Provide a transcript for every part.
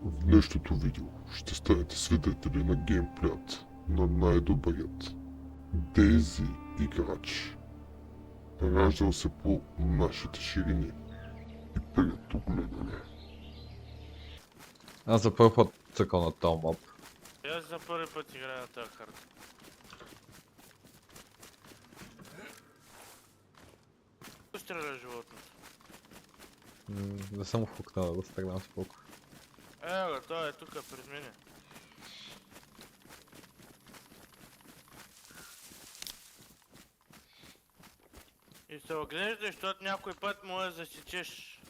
В днешното видео ще станете свидетели на геймплеят на най-добрият Дейзи играч, раждал се по нашите ширини и прието гледане. Аз за първ път цъкал на този моб. Аз за първи път играя на тази карта. Кой стреля животното? Не съм хукнал да го стрелям с пулка. Ега, той е тука пред мене. И се оглеждаш, защото някой път може да засечеш.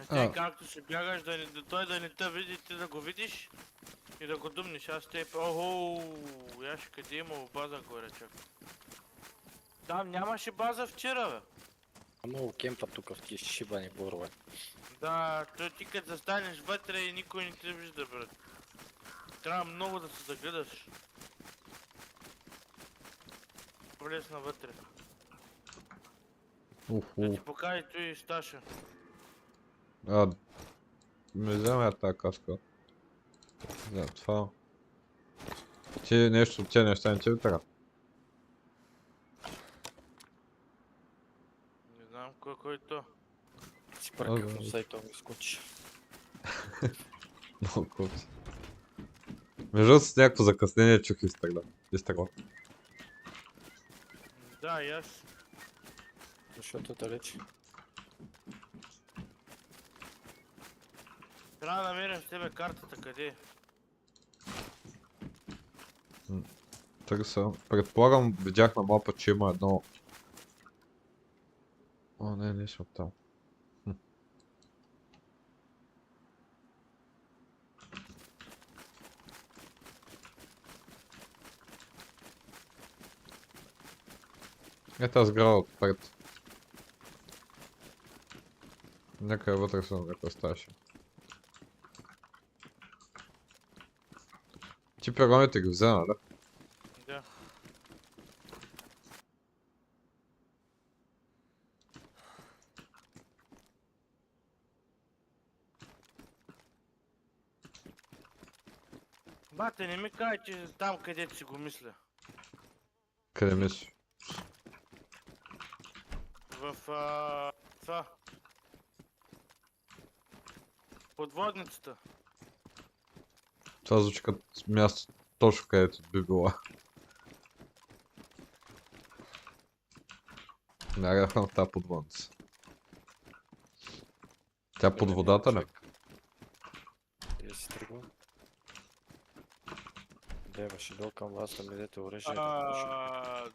Те както ще бягаш, той да не те види, ти да го видиш и да го думнеш. Аз те... Охо, яш къде има база горе, чак. Там нямаше база вчера, бе. Много кемпа тук в тия шибани борове. Да, той ти като застанеш вътре и никой не те вижда, брат. Трябва много да се загледаш. Влез навътре. Да ти покажи той и Сташа. Не взема я тази каска. За това. Ти нещо от тези неща не ти ли трябва? Не знам кой то. Си пръках в сайта ми скочи. Много круто. Между с някакво закъснение чух изтегла. Да, и аз. Защото е далеч. Трябва да намерим с тебе картата, къде е? Търся. Предполагам, видях на мапа, че има едно... О, не съм там. Тази сграда отпред. Някъде вътре съм някаква сташа. Ти пирамите ги взе, нали? Да. Бате, не ми кажи, че там където си го мисля. Къде мислиш? В това. Подводницата. Това звучи като място точно където би била. Нагахам в тази подводница. Тя под водата ли? Къде си тръгва? Деваше долу към вас да ми дадете оръжие.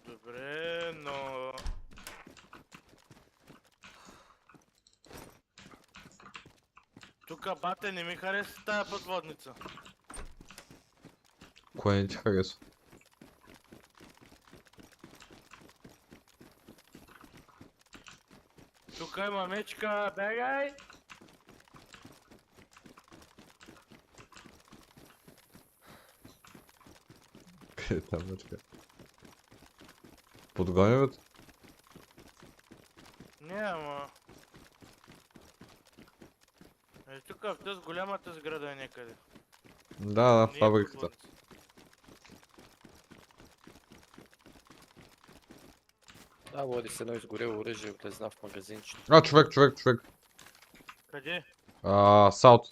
Добре, но... Тука, бате, не ми хареса тая подводница. Кое не ти харесва? Тука има мечка, бегай! Къде е там мъчка? Подгоняват? Не, ама... Тук в тази голямата сграда е някъде. Да, Не е фабриката. подводница. Да, води се едно изгорело оръжие, влезна в магазинчето. Човек. Къде? Саут.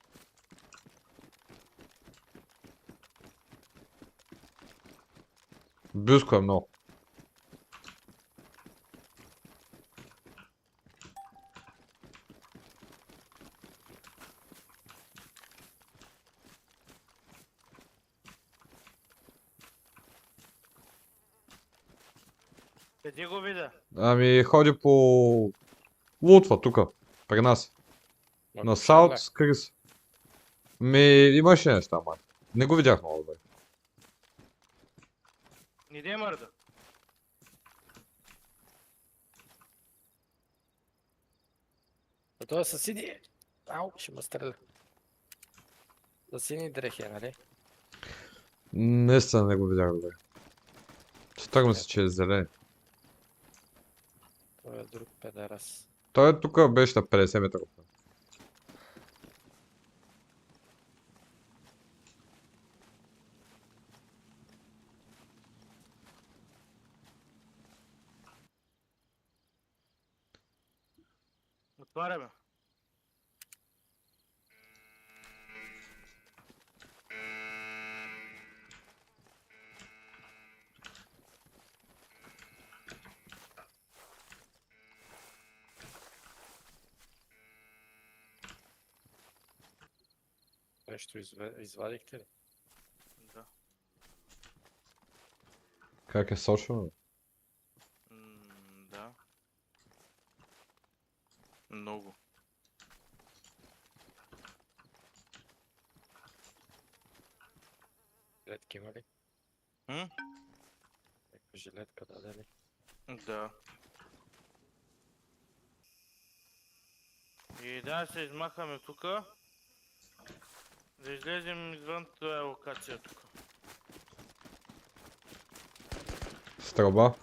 Близко е много. Къде го видя? Ами ходи по... Лутва тука, при нас. На Саут с Крис. Имаше неща, май. Не го видях много добре. Не де мърда. А това са сини... Ау, ще ме стреля. За сини дрехи, нали? Наистина не го видях добре. Стъргна се, че е зелен. Той е друг педарас. Той тук беше на 50 метра. Отваряме. Нещо извадихте ли? Да. Как е сочено? Да. Много. Жилетки има ли? М? Някаква жилетка даде ли? Да. И да се измахаме тука. Да излезем извън тази локация тук. Стрелба.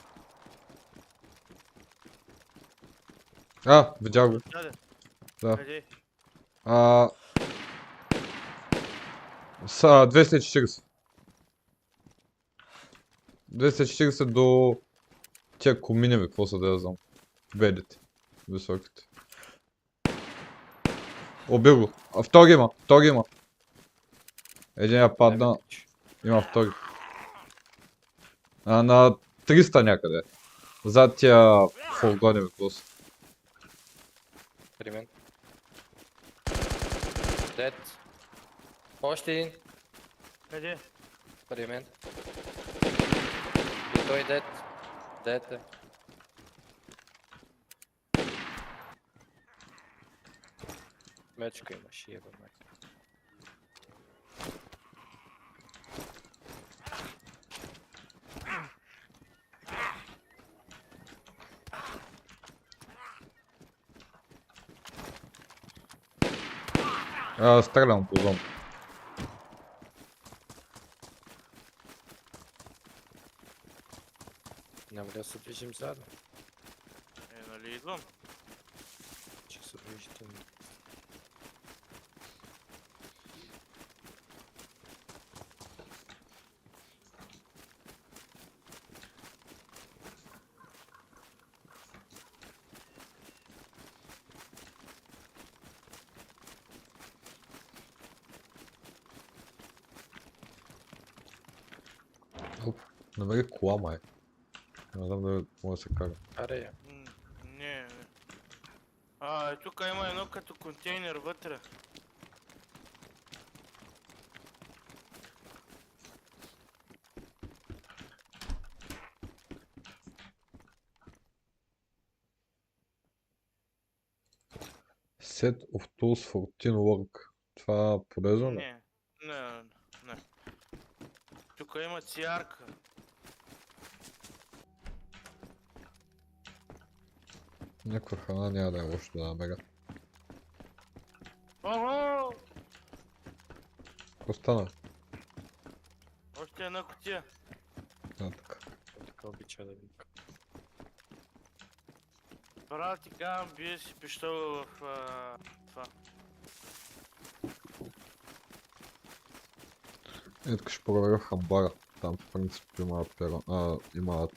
А, видях го. Даде. Да. Къде? А... Са 240. 240 до тия коминеви, какво са да я знам. Белите. Високите. Убил го. А втори има, втори има. Един я падна, има втори. На 300 някъде. Зад тия фургони, какво са. При мен. Дед. Още един. Къде? При мен. И той дед. Дед е. Мечка имаш, еба майка. Стрелям по зомби. Няма ли да се движим заедно? Нали идвам? Че се движите. Намери кола, май. Не знам дали може да се кара. Аре я. Не. Тук има едно като контейнер вътре. Set of tools for teamwork. Това полезно ли? Не. Тук има циярка. Някаква храна няма да е лошо да намеря. Ого! Какво стана? Още една кутия. Така. Така обича да вика. Брат, ти казвам, бие си пищола в това. Ето ще проверя в амбара. Там в принцип има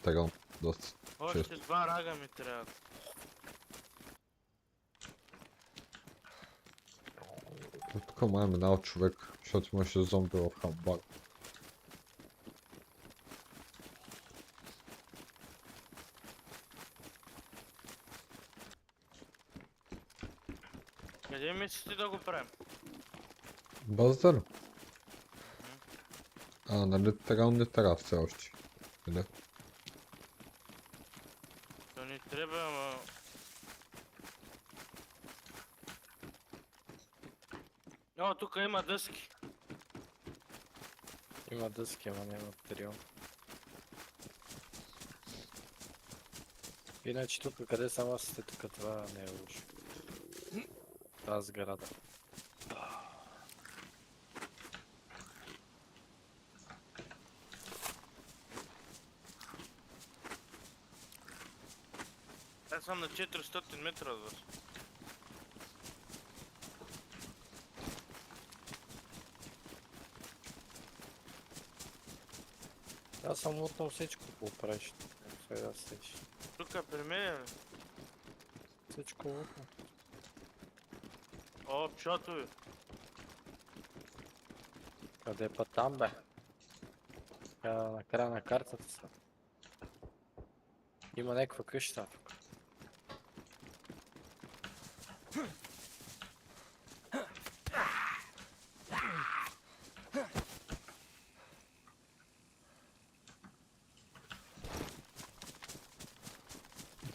терен доста. Още Често. 2 рага ми трябва. Тук май е минал човек, защото имаше зомби в амбара. Къде мислите да го правим? Базата ли? Нали терен не трябва все още. Или? То ни трябва, ама... О, тук има дъски. Има дъски, ама няма материал. Иначе тук къде са масите, тук това не е лошо. Тази сграда. Аз съм на 400 метра от вас. Аз съм лутнал всичко, какво правиш. Сега седиш. Тук при мен е. Всичко лутнал. О, пчотови. Къде е път там, бе? На края на картата са. Има някаква къща тук.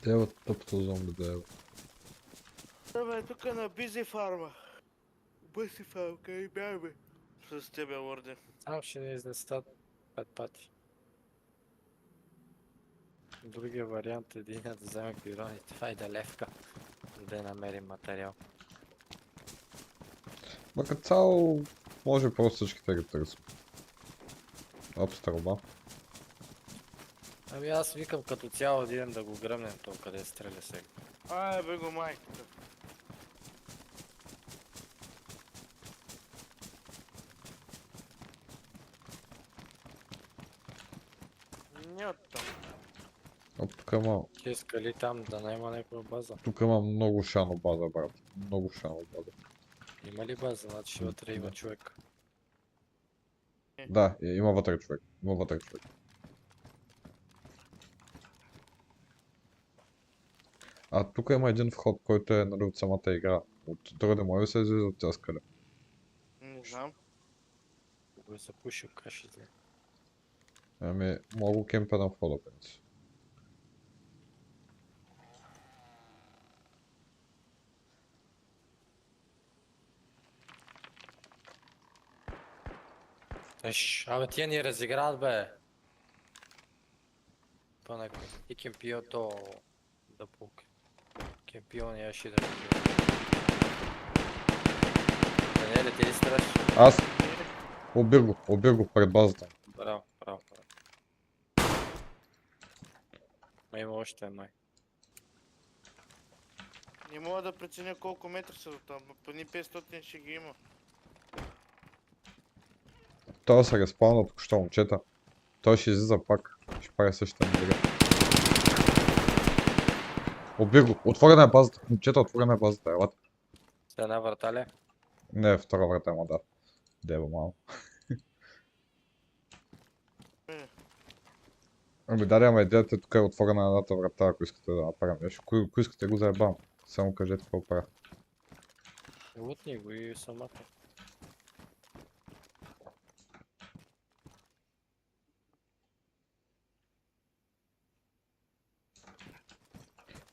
Дева тъпто зомби, дева. Абе, тук на Бизи фарма. Бизи фарма, къде бяхме? С тебе, Лорди. Само ще ни изнесат 5 пъти. Другия вариант е един да вземе пироните. Хайде левка. Да намерим материал. Ма като цяло, може просто всички да ги търсим. Обстрелба. Ами аз викам като цяло да идем да го гръмнем то, къде стреля сега. Ай, бе го майката. Не оттам. Оп, тук има, Ти иска ли там да няма някаква база? тук има много шано база, брат. Много шано база. Има ли база? Значи вътре има човек. Да, има вътре човек. Има вътре човек. А тук има един вход, който е нали, от самата игра. От другаде може да се излиза от тя скаля. Не знам. Го е запушил кашите. Ами, мога кемпа на входа, принцип. Абе тия ни разиграват, бе. По-некой. И кемпио то... да пука. Кемпио не ще да кемпио. Даниеле, ти ли страш? Аз убих го пред базата. Браво, браво, браво. Ма има още май. Не мога да преценя колко метра са до там. Поне 500 ще ги има. Той се респаунна тук що момчета. Той ще излиза пак. Ще прави същата мигра. Убих го. Отворена е базата. Момчета, отворена е базата. Елата. С една врата ли? Не, втора врата има, да. Дева малко. Ами да, ама идеята тук е отворена едната врата, ако искате да направим нещо. Ако искате го заебам. Само кажете какво правя. Лутни го и самата.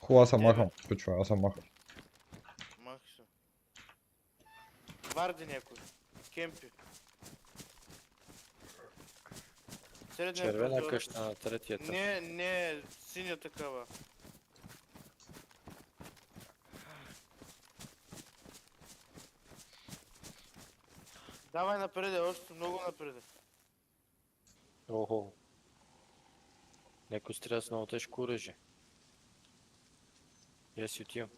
Хубаво, аз съм махам. Пичва, аз съм махам. Махи се. Варди някой. Кемпи. Средния Червена прозорец. къща на третия етаж. Не, синя такава. Давай напред, още много напред. Охо. Некой стреля с много тежко оръжие. Я си отивам.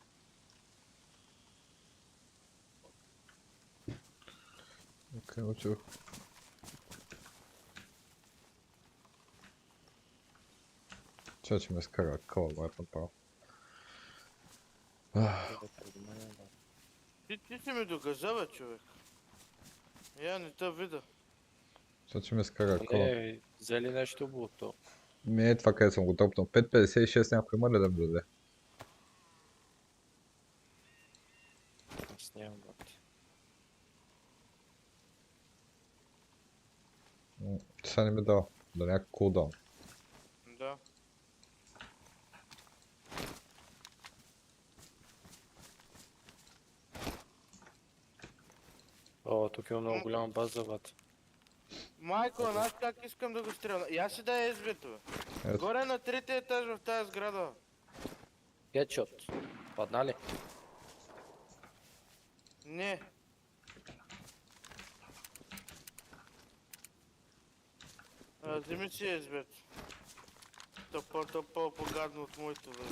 Окей, отивах. Че ме изкара къла, брат, направо. Ти си ми докажа, бе, човек. Я не те видя. Че ме изкара къла. Не, взели нещо булто. Ми е това, къде съм го топнал. 5.56 някой има ли да ми даде? Аз нямам бати. Сега не ми дава. Да някакъв кулдаун. Да. О, тук има много голяма база, бат. Майко, знаеш как искам да го стрелна? Я си дай СБ-то, бе. Ето. Горе на третия етаж в тази сграда. Хедшот. Падна ли? Не. Вземи си СБ-то. То по-гадно от моето, бе.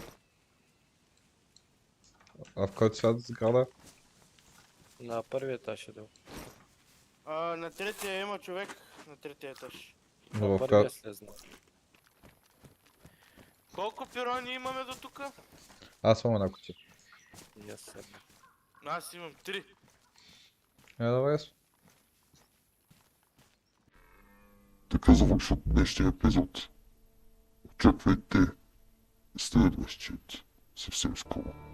А в който свят сграда? На първия етаж е дал. На третия има човек. На третия етаж. Но На в първия която... слезна. Колко пирони имаме до тука? Аз съм една кутия. И аз седна. Аз имам 3. Давай аз. Така завършва днешния епизод. Очаквайте следващият съвсем скоро.